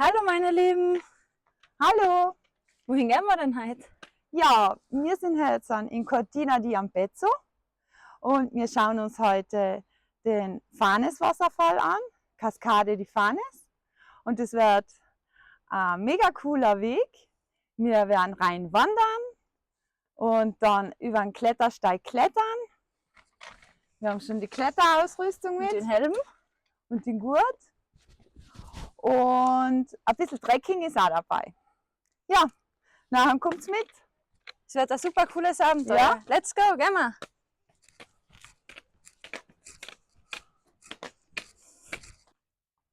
Hallo meine Lieben, Hallo! wohin gehen wir denn heute? Ja, wir sind jetzt in Cortina di Ampezzo und wir schauen uns heute den Fanes-Wasserfall an, Cascade di Fanes. Und es wird ein mega cooler Weg. Wir werden rein wandern und dann über einen Klettersteig klettern. Wir haben schon die Kletterausrüstung Mit mit den Helm? und den Gurt. Und ein bisschen Trekking ist auch dabei. Ja, nachher kommt's mit. Es wird ein super cooles Abenteuer. Ja. Let's go, gehen wir!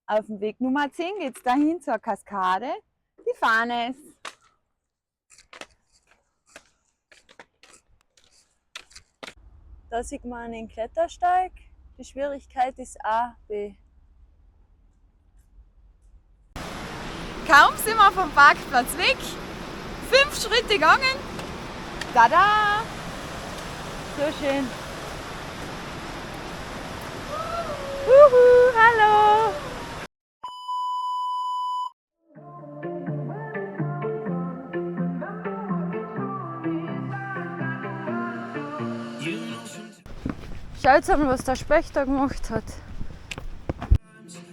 Auf dem Weg Nummer 10 geht es dahin zur Kaskade, die Fanes. Da sieht man einen Klettersteig. Die Schwierigkeit ist A, B. Kaum sind wir vom Parkplatz weg, 5 Schritte gegangen. Tada! So schön. Huhu, hallo! Schaut mal, was der Specht da gemacht hat.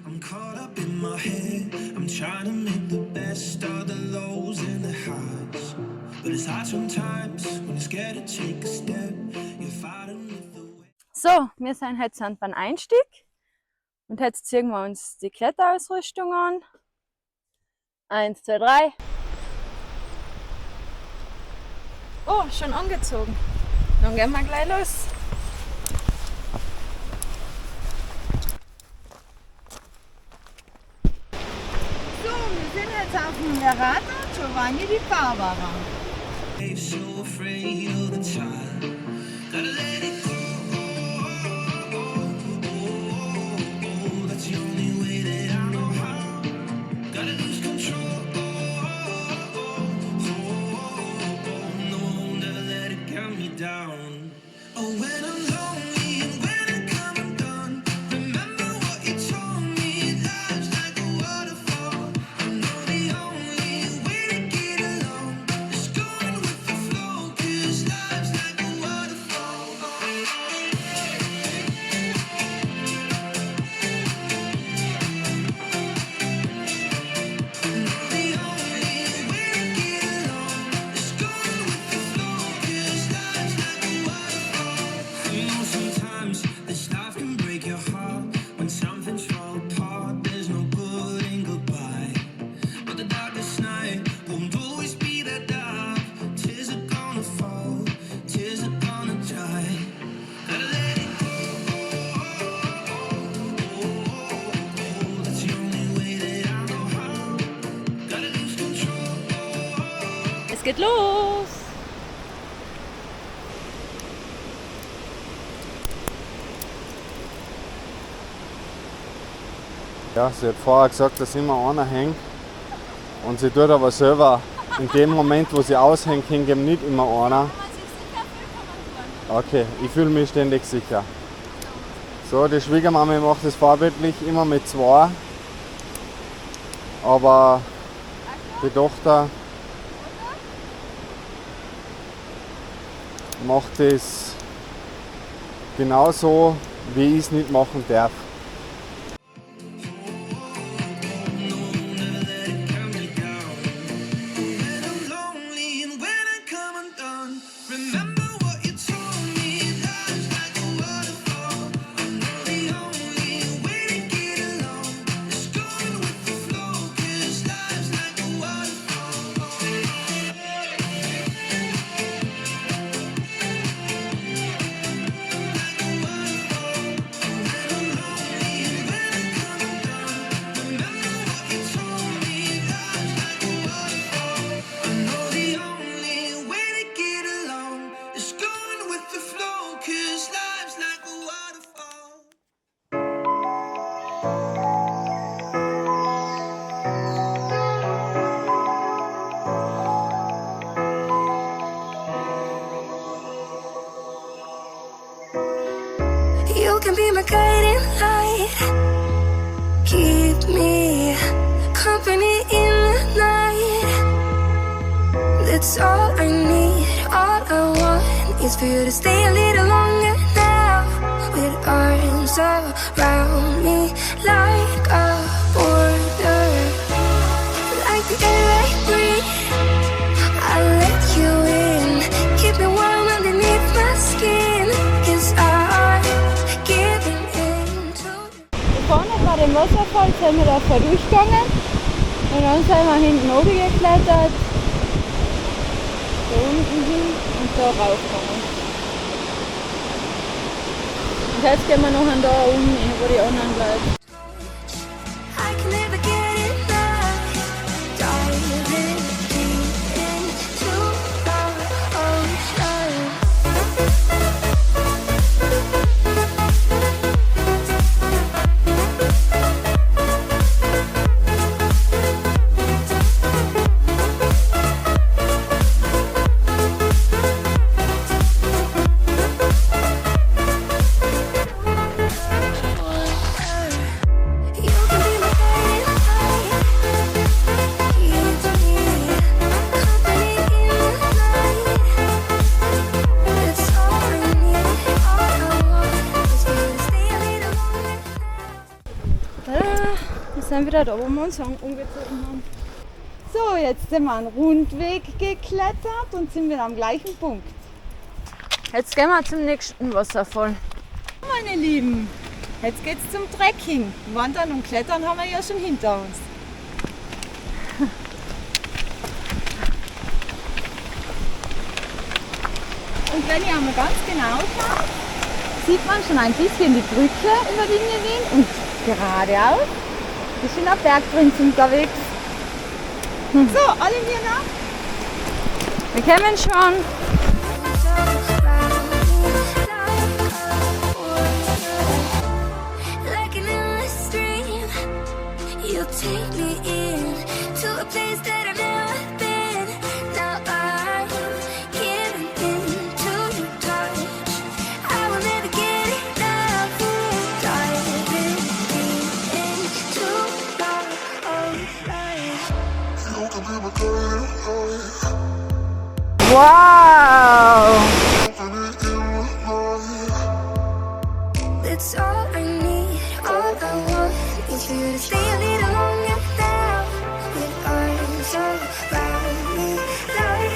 I'm caught up in my head. I'm trying to make the best of the lows and the highs. But it's hard sometimes when you're scared to take a step. You're fighting with the wind. So, wir sind jetzt beim Einstieg und jetzt ziehen wir uns die Kletterausrüstung an. 1, 2, 3. Oh, schon angezogen. Dann gehen wir gleich los. So, wir sind jetzt auf dem Verrato Giovanni di Barbara. I'm so afraid of the time. Gotta let it go. That's the only way that I know how. Gotta lose control. No, never let it count me down. Oh, when I'm lonely and when I come undone, remember what you told me. Life's like a waterfall. I know the only way to get along is going with the flow. 'Cause life's like a waterfall. The only way to get along is going with the flow. 'Cause life's like a waterfall. You know sometimes this life can break your heart. When something's fall apart, there's no good in goodbye. But the darkest night won't always be that dark. Tears are gonna fall, tears are gonna dry. Gotta let it go. That's the only way that I know how. Gotta lose control. Es geht los! Ja, sie hat vorher gesagt, dass immer einer hängt und sie tut aber selber in dem Moment, wo sie aushängt, hängt eben nicht immer einer. Okay, ich fühle mich ständig sicher. So, die Schwiegermama macht es vorbildlich immer mit 2, aber die Tochter macht es genauso, wie ich es nicht machen darf. When I'm lonely and when I come undone, remember what you told me. Life's like a waterfall. I know the only way to get along is going with the flow. 'Cause life's like a waterfall. I know the only way to get along is going with the flow. 'Cause life's like a waterfall. You can be my guiding light. Keep me company It's all I need, all I want is for you to stay a little longer now. With arms around me like a border, like the air I breathe. I'll let you in, keep me warm underneath my skin, 'cause I'm giving in to you. Vorne bei dem Wasserfall sind wir da voll durchgegangen und dann sind wir hinten oben geklettert, da unten hin und da raufgegangen. Und jetzt gehen wir noch an da unten hin, wo die anderen bleiben. I can never get enough, diving deep into the ocean. You can be my guiding light, keep me company in the night. It's all I need, all I want is for you to stay a little longer. Tada! Wir sind wieder da, wo wir uns umgezogen haben. So, jetzt sind wir einen Rundweg geklettert und sind wieder am gleichen Punkt. Jetzt gehen wir zum nächsten Wasserfall. Meine Lieben, jetzt geht's zum Trekking. Wandern und Klettern haben wir ja schon hinter uns. Und wenn ihr einmal ganz genau schaut, sieht man schon ein bisschen die Brücke über die wir gehen und geradeaus ist schon ein Bergprinz unterwegs. So, alle mir nach. Wir kommen schon. Like an endless stream, you'll take me in to a place that I've never been. Now I'm giving in to your touch. I will never get enough. Diving deep into the ocean. Wow! It's all I need, all I want is for you to stay a little longer now. With arms around me like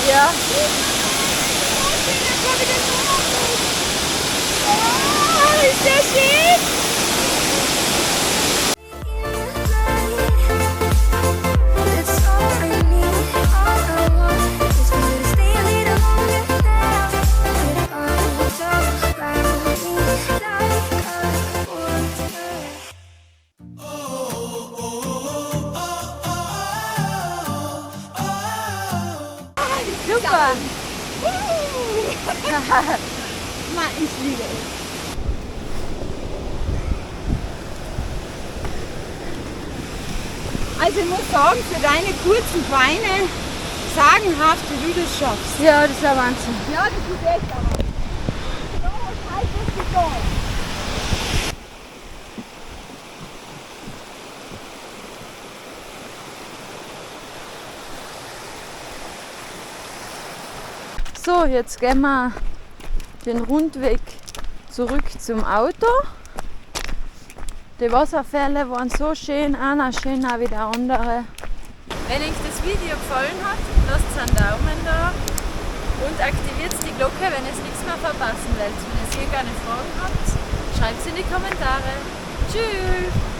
Ja. Oh, ist der schön! it's all I need, all I want is for you to stay a little longer now. With arms around me like a border. Super! Mann, ich liebe es. Also ich muss sagen, für deine kurzen Beine sagenhaft, wie du das schaffst. Ja, das ist ein Wahnsinn. Ja, das ist echt aber. So, halt das getan. So, jetzt gehen wir den Rundweg zurück zum Auto. Die Wasserfälle waren so schön, einer schöner wie der andere. Wenn euch das Video gefallen hat, lasst einen Daumen da und aktiviert die Glocke, wenn ihr nichts mehr verpassen wollt. Wenn ihr hier gerne Fragen habt, schreibt sie in die Kommentare. Tschüss!